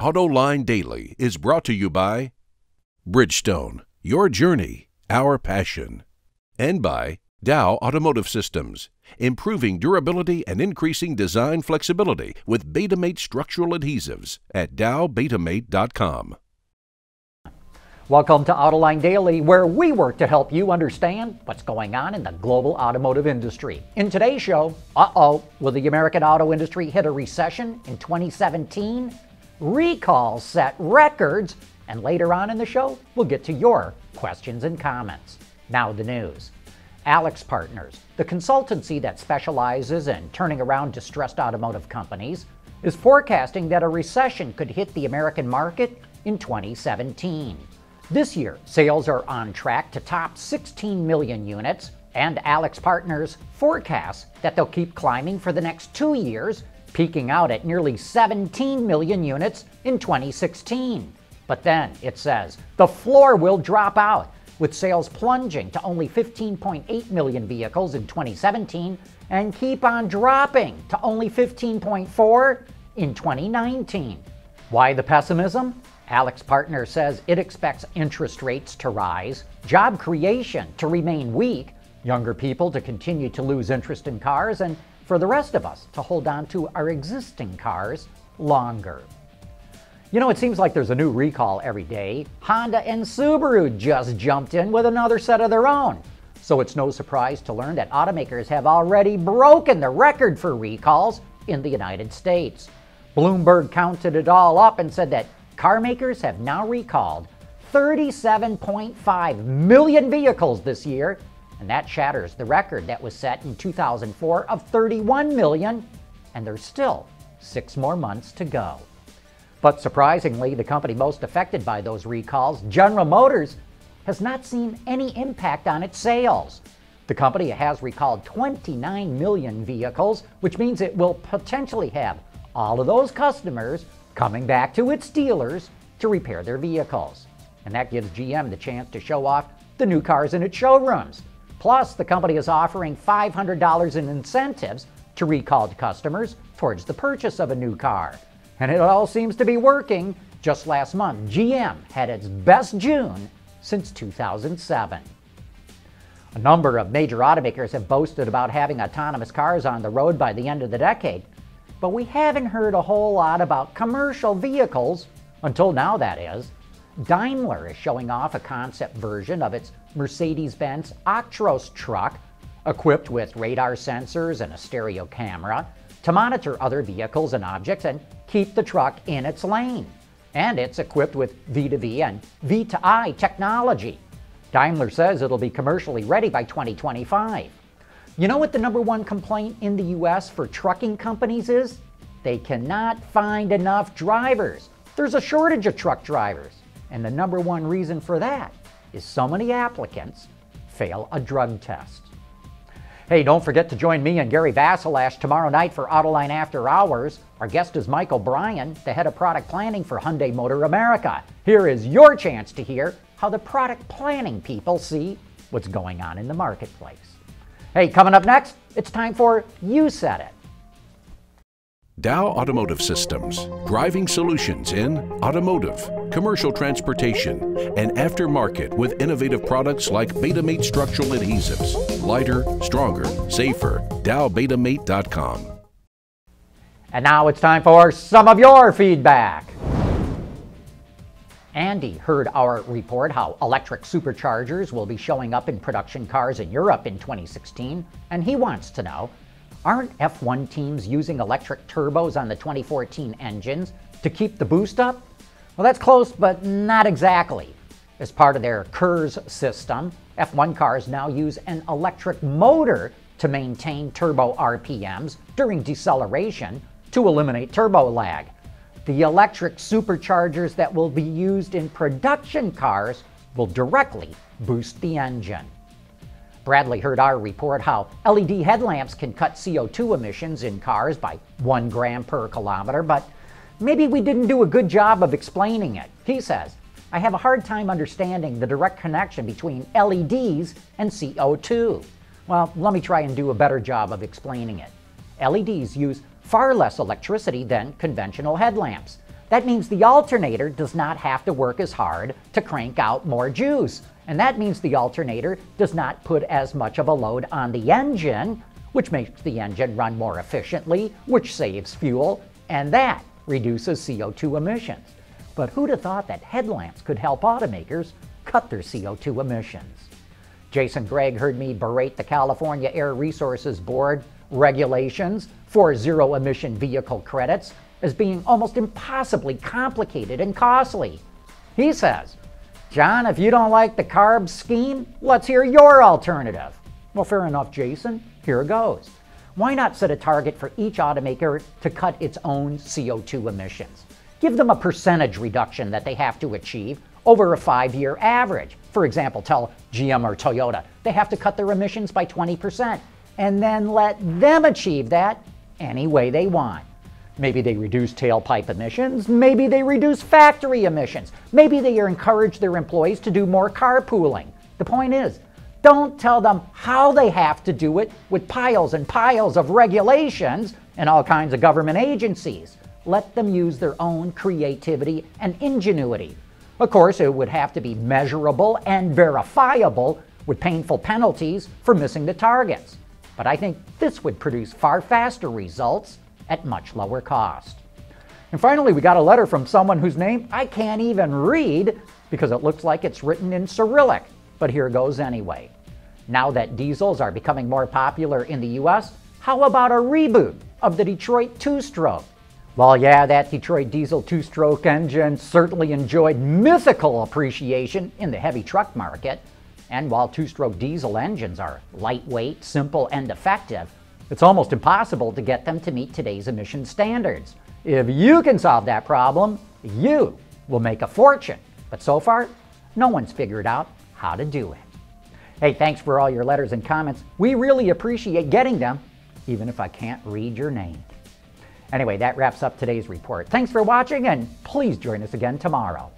Autoline Daily is brought to you by Bridgestone, your journey, our passion, and by Dow Automotive Systems, improving durability and increasing design flexibility with Betamate structural adhesives at dowbetamate.com. Welcome to Autoline Daily, where we work to help you understand what's going on in the global automotive industry. In today's show, will the American auto industry hit a recession in 2017? Recalls set records, and later on in the show, we'll get to your questions and comments. Now the news. AlixPartners, the consultancy that specializes in turning around distressed automotive companies, is forecasting that a recession could hit the American market in 2017. This year, sales are on track to top 16 million units, and AlixPartners forecasts that they'll keep climbing for the next 2 years, peaking out at nearly 17 million units in 2016. But then, it says, the floor will drop out, with sales plunging to only 15.8 million vehicles in 2017 and keep on dropping to only 15.4 in 2019. Why the pessimism? AlixPartners says it expects interest rates to rise, job creation to remain weak, younger people to continue to lose interest in cars, and for the rest of us to hold on to our existing cars longer. You know, it seems like there's a new recall every day. Honda and Subaru just jumped in with another set of their own. So it's no surprise to learn that automakers have already broken the record for recalls in the United States. Bloomberg counted it all up and said that car makers have now recalled 37.5 million vehicles this year, and that shatters the record that was set in 2004 of 31 million, and there's still 6 more months to go. But surprisingly, the company most affected by those recalls, General Motors, has not seen any impact on its sales. The company has recalled 29 million vehicles, which means it will potentially have all of those customers coming back to its dealers to repair their vehicles. And that gives GM the chance to show off the new cars in its showrooms. Plus, the company is offering $500 in incentives to recalled customers towards the purchase of a new car. And it all seems to be working. Just last month, GM had its best June since 2007. A number of major automakers have boasted about having autonomous cars on the road by the end of the decade, but we haven't heard a whole lot about commercial vehicles, until now that is. Daimler is showing off a concept version of its Mercedes-Benz Actros truck, equipped with radar sensors and a stereo camera, to monitor other vehicles and objects and keep the truck in its lane. And it's equipped with V2V and V2I technology. Daimler says it'll be commercially ready by 2025. You know what the #1 complaint in the US for trucking companies is? They cannot find enough drivers. There's a shortage of truck drivers. And the #1 reason for that is so many applicants fail a drug test. Hey, don't forget to join me and Gary Vasilash tomorrow night for Autoline After Hours. Our guest is Michael Bryan, the head of product planning for Hyundai Motor America. Here is your chance to hear how the product planning people see what's going on in the marketplace. Hey, coming up next, it's time for You Said It. Dow Automotive Systems, driving solutions in automotive, commercial transportation, and aftermarket with innovative products like Betamate structural adhesives. Lighter, stronger, safer. dowbetamate.com. And now it's time for some of your feedback. Andy heard our report how electric superchargers will be showing up in production cars in Europe in 2016, and he wants to know, aren't F1 teams using electric turbos on the 2014 engines to keep the boost up? Well, that's close, but not exactly. As part of their KERS system, F1 cars now use an electric motor to maintain turbo RPMs during deceleration to eliminate turbo lag. The electric superchargers that will be used in production cars will directly boost the engine. Bradley heard our report how LED headlamps can cut CO2 emissions in cars by 1 gram per kilometer, but maybe we didn't do a good job of explaining it. He says, I have a hard time understanding the direct connection between LEDs and CO2. Well, let me try and do a better job of explaining it. LEDs use far less electricity than conventional headlamps. That means the alternator does not have to work as hard to crank out more juice. And that means the alternator does not put as much of a load on the engine, which makes the engine run more efficiently, which saves fuel, and that reduces CO2 emissions. But who'd have thought that headlamps could help automakers cut their CO2 emissions? Jason Gregg heard me berate the California Air Resources Board regulations for zero-emission vehicle credits as being almost impossibly complicated and costly. He says, "John, if you don't like the CARB scheme, let's hear your alternative." Well, fair enough, Jason. Here goes. Why not set a target for each automaker to cut its own CO2 emissions? Give them a percentage reduction that they have to achieve over a 5-year average. For example, tell GM or Toyota they have to cut their emissions by 20%, and then let them achieve that any way they want. Maybe they reduce tailpipe emissions, maybe they reduce factory emissions, maybe they encourage their employees to do more carpooling. The point is, don't tell them how they have to do it with piles and piles of regulations and all kinds of government agencies. Let them use their own creativity and ingenuity. Of course, it would have to be measurable and verifiable with painful penalties for missing the targets. But I think this would produce far faster results at much lower cost. And finally, we got a letter from someone whose name I can't even read because it looks like it's written in Cyrillic. But here goes anyway. Now that diesels are becoming more popular in the US, how about a reboot of the Detroit two-stroke? Well, yeah, that Detroit diesel two-stroke engine certainly enjoyed mythical appreciation in the heavy truck market. And while two-stroke diesel engines are lightweight, simple, and effective, it's almost impossible to get them to meet today's emission standards. If you can solve that problem, you will make a fortune. But so far, no one's figured out how to do it. Hey, thanks for all your letters and comments. We really appreciate getting them, even if I can't read your name. Anyway, that wraps up today's report. Thanks for watching, and please join us again tomorrow.